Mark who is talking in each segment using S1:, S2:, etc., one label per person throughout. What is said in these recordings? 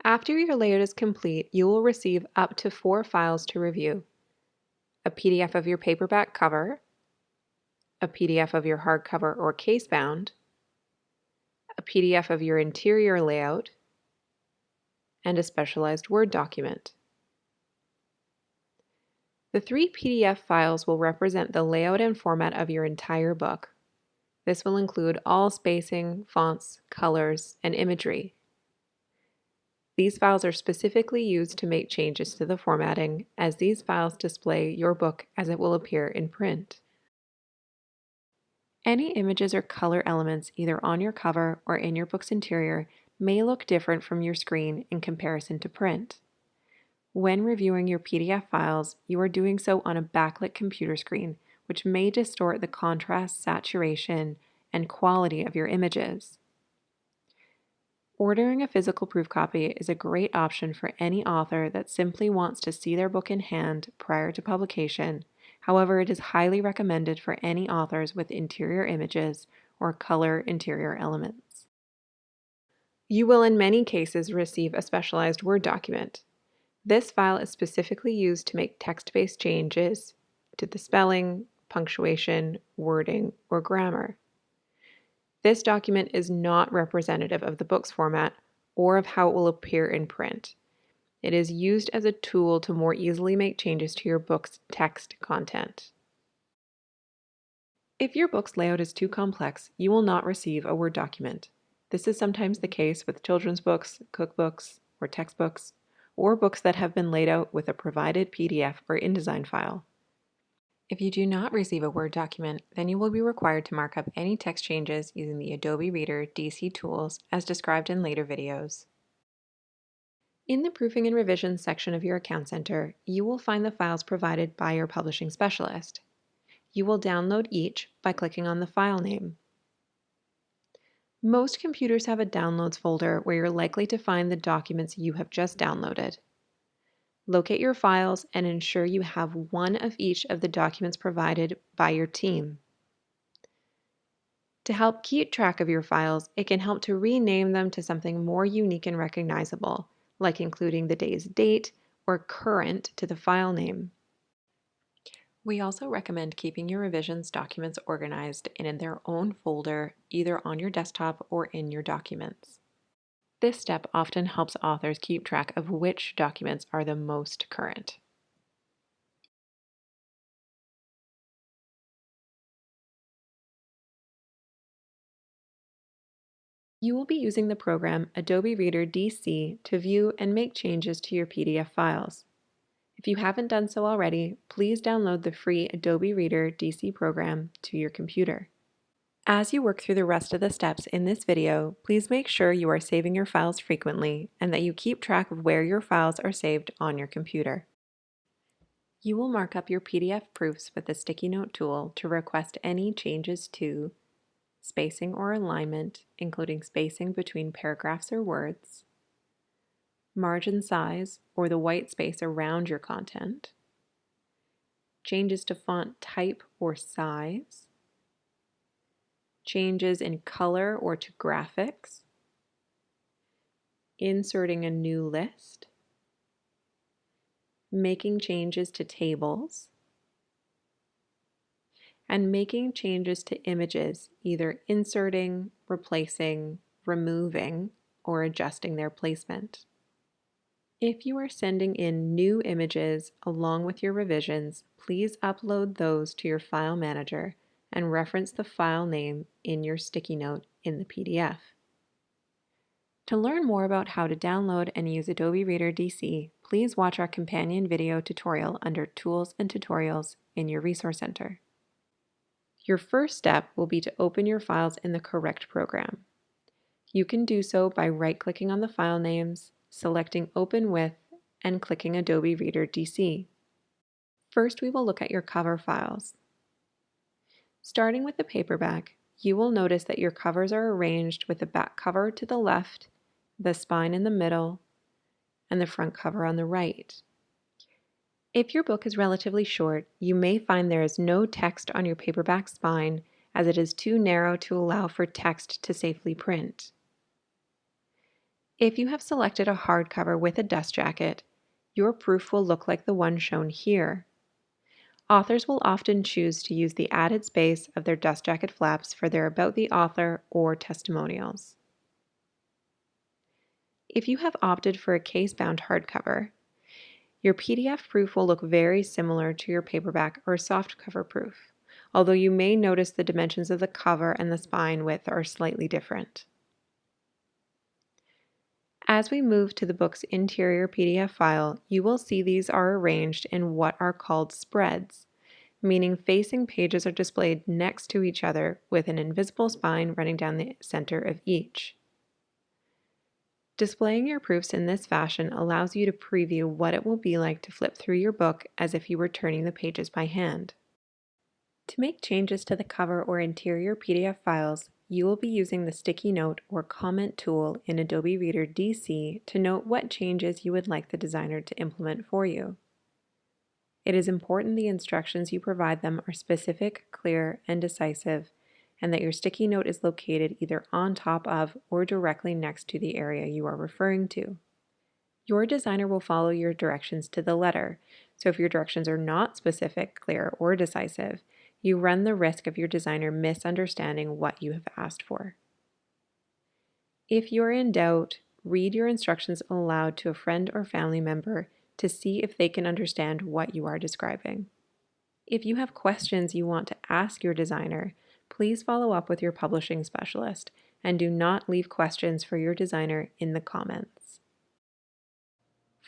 S1: After your layout is complete, you will receive up to 4 files to review: a PDF of your paperback cover, a PDF of your hardcover or casebound, a PDF of your interior layout, and a specialized Word document. The 3 PDF files will represent the layout and format of your entire book. This will include all spacing, fonts, colors, and imagery. These files are specifically used to make changes to the formatting, as these files display your book as it will appear in print. Any images or color elements either on your cover or in your book's interior may look different from your screen in comparison to print. When reviewing your PDF files, you are doing so on a backlit computer screen, which may distort the contrast, saturation, and quality of your images. Ordering a physical proof copy is a great option for any author that simply wants to see their book in hand prior to publication. However, it is highly recommended for any authors with interior images or color interior elements. You will in many cases receive a specialized Word document. This file is specifically used to make text-based changes to the spelling, punctuation, wording, or grammar. This document is not representative of the book's format or of how it will appear in print. It is used as a tool to more easily make changes to your book's text content. If your book's layout is too complex, you will not receive a Word document. This is sometimes the case with children's books, cookbooks, or textbooks, or books that have been laid out with a provided PDF or InDesign file. If you do not receive a Word document, then you will be required to mark up any text changes using the Adobe Reader DC tools as described in later videos. In the Proofing and Revisions section of your Account Center, you will find the files provided by your publishing specialist. You will download each by clicking on the file name. Most computers have a Downloads folder where you're likely to find the documents you have just downloaded. Locate your files and ensure you have one of each of the documents provided by your team. To help keep track of your files, it can help to rename them to something more unique and recognizable, like including the day's date or current to the file name. We also recommend keeping your revisions documents organized in their own folder, either on your desktop or in your documents. This step often helps authors keep track of which documents are the most current. You will be using the program Adobe Reader DC to view and make changes to your PDF files. If you haven't done so already, please download the free Adobe Reader DC program to your computer. As you work through the rest of the steps in this video, please make sure you are saving your files frequently and that you keep track of where your files are saved on your computer. You will mark up your PDF proofs with the sticky note tool to request any changes to spacing or alignment, including spacing between paragraphs or words, margin size or the white space around your content, changes to font type or size, changes in color or to graphics, inserting a new list, making changes to tables, and making changes to images, either inserting, replacing, removing, or adjusting their placement. If you are sending in new images along with your revisions, please upload those to your file manager and reference the file name in your sticky note in the PDF. To learn more about how to download and use Adobe Reader DC, please watch our companion video tutorial under Tools and Tutorials in your Resource Center. Your first step will be to open your files in the correct program. You can do so by right-clicking on the file names, selecting Open With, and clicking Adobe Reader DC. First, we will look at your cover files. Starting with the paperback, you will notice that your covers are arranged with the back cover to the left, the spine in the middle, and the front cover on the right. If your book is relatively short, you may find there is no text on your paperback spine, as it is too narrow to allow for text to safely print. If you have selected a hardcover with a dust jacket, your proof will look like the one shown here. Authors will often choose to use the added space of their dust jacket flaps for their About the Author or testimonials. If you have opted for a case-bound hardcover, your PDF proof will look very similar to your paperback or softcover proof, although you may notice the dimensions of the cover and the spine width are slightly different. As we move to the book's interior PDF file, you will see these are arranged in what are called spreads, meaning facing pages are displayed next to each other with an invisible spine running down the center of each. Displaying your proofs in this fashion allows you to preview what it will be like to flip through your book as if you were turning the pages by hand. To make changes to the cover or interior PDF files, you will be using the sticky note or comment tool in Adobe Reader DC to note what changes you would like the designer to implement for you. It is important the instructions you provide them are specific, clear, and decisive, and that your sticky note is located either on top of or directly next to the area you are referring to. Your designer will follow your directions to the letter, so if your directions are not specific, clear, or decisive, you run the risk of your designer misunderstanding what you have asked for. If you are in doubt, read your instructions aloud to a friend or family member to see if they can understand what you are describing. If you have questions you want to ask your designer, please follow up with your publishing specialist and do not leave questions for your designer in the comments.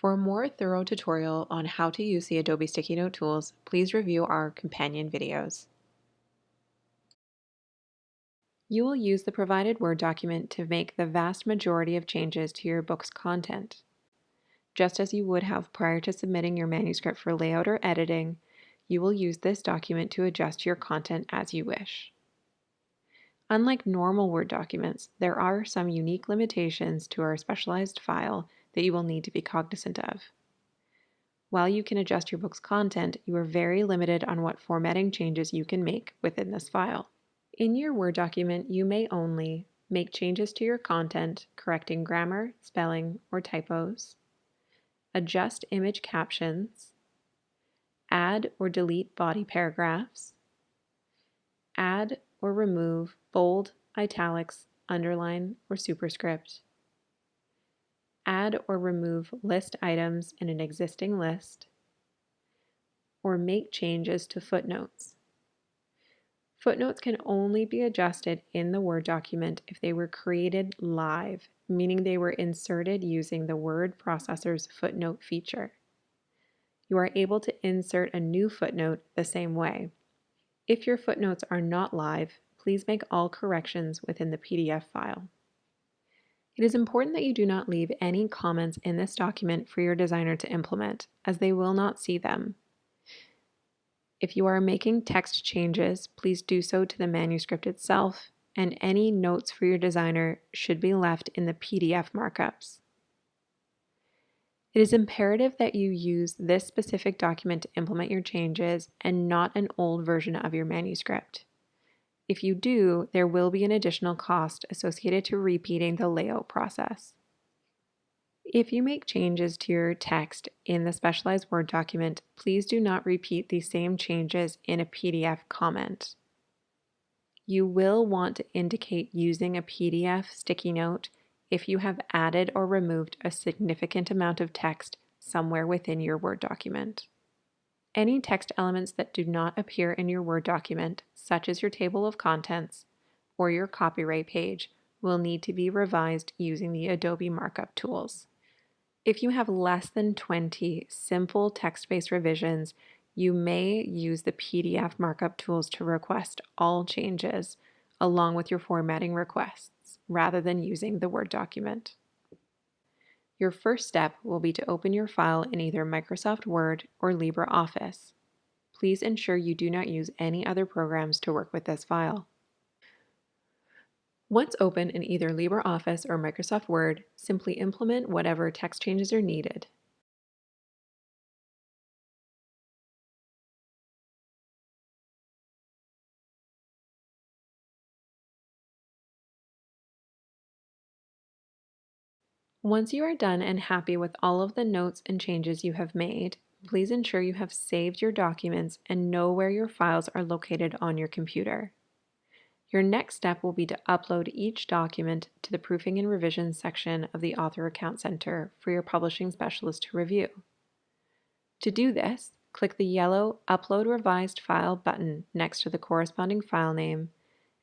S1: For a more thorough tutorial on how to use the Adobe Sticky Note tools, please review our companion videos. You will use the provided Word document to make the vast majority of changes to your book's content. Just as you would have prior to submitting your manuscript for layout or editing, you will use this document to adjust your content as you wish. Unlike normal Word documents, there are some unique limitations to our specialized file that you will need to be cognizant of. While you can adjust your book's content, you are very limited on what formatting changes you can make within this file. In your Word document, you may only make changes to your content, correcting grammar, spelling, or typos, adjust image captions, add or delete body paragraphs, add or remove bold, italics, underline, or superscript, add or remove list items in an existing list, or make changes to footnotes. Footnotes can only be adjusted in the Word document if they were created live, meaning they were inserted using the word processor's footnote feature. You are able to insert a new footnote the same way. If your footnotes are not live, please make all corrections within the PDF file. It is important that you do not leave any comments in this document for your designer to implement, as they will not see them. If you are making text changes, please do so to the manuscript itself, and any notes for your designer should be left in the PDF markups. It is imperative that you use this specific document to implement your changes and not an old version of your manuscript. If you do, there will be an additional cost associated to repeating the layout process. If you make changes to your text in the specialized Word document, please do not repeat these same changes in a PDF comment. You will want to indicate using a PDF sticky note if you have added or removed a significant amount of text somewhere within your Word document. Any text elements that do not appear in your Word document, such as your table of contents or your copyright page, will need to be revised using the Adobe markup tools. If you have less than 20 simple text-based revisions, you may use the PDF markup tools to request all changes along with your formatting requests rather than using the Word document. Your first step will be to open your file in either Microsoft Word or LibreOffice. Please ensure you do not use any other programs to work with this file. Once open in either LibreOffice or Microsoft Word, simply implement whatever text changes are needed. Once you are done and happy with all of the notes and changes you have made, please ensure you have saved your documents and know where your files are located on your computer. Your next step will be to upload each document to the Proofing and Revisions section of the Author Account Center for your publishing specialist to review. To do this, click the yellow Upload Revised File button next to the corresponding file name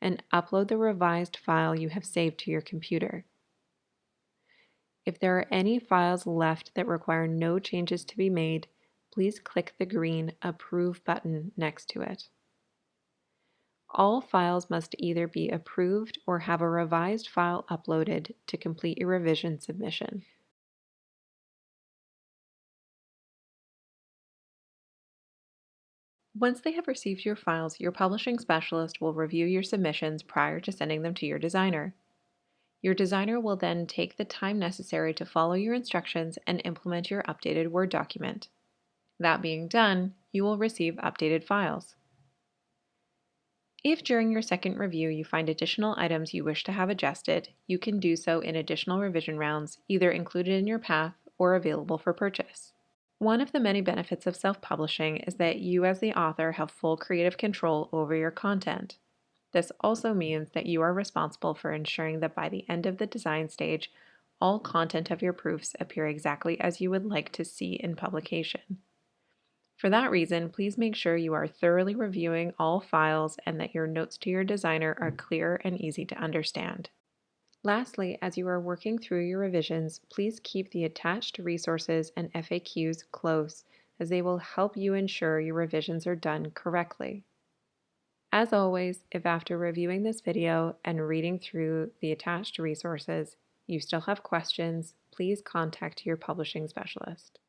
S1: and upload the revised file you have saved to your computer. If there are any files left that require no changes to be made, please click the green Approve button next to it. All files must either be approved or have a revised file uploaded to complete your revision submission. Once they have received your files, your publishing specialist will review your submissions prior to sending them to your designer. Your designer will then take the time necessary to follow your instructions and implement your updated Word document. That being done, you will receive updated files. If during your second review you find additional items you wish to have adjusted, you can do so in additional revision rounds, either included in your path or available for purchase. One of the many benefits of self-publishing is that you as the author have full creative control over your content. This also means that you are responsible for ensuring that by the end of the design stage, all content of your proofs appear exactly as you would like to see in publication. For that reason, please make sure you are thoroughly reviewing all files and that your notes to your designer are clear and easy to understand. Lastly, as you are working through your revisions, please keep the attached resources and FAQs close, as they will help you ensure your revisions are done correctly. As always, if after reviewing this video and reading through the attached resources, you still have questions, please contact your publishing specialist.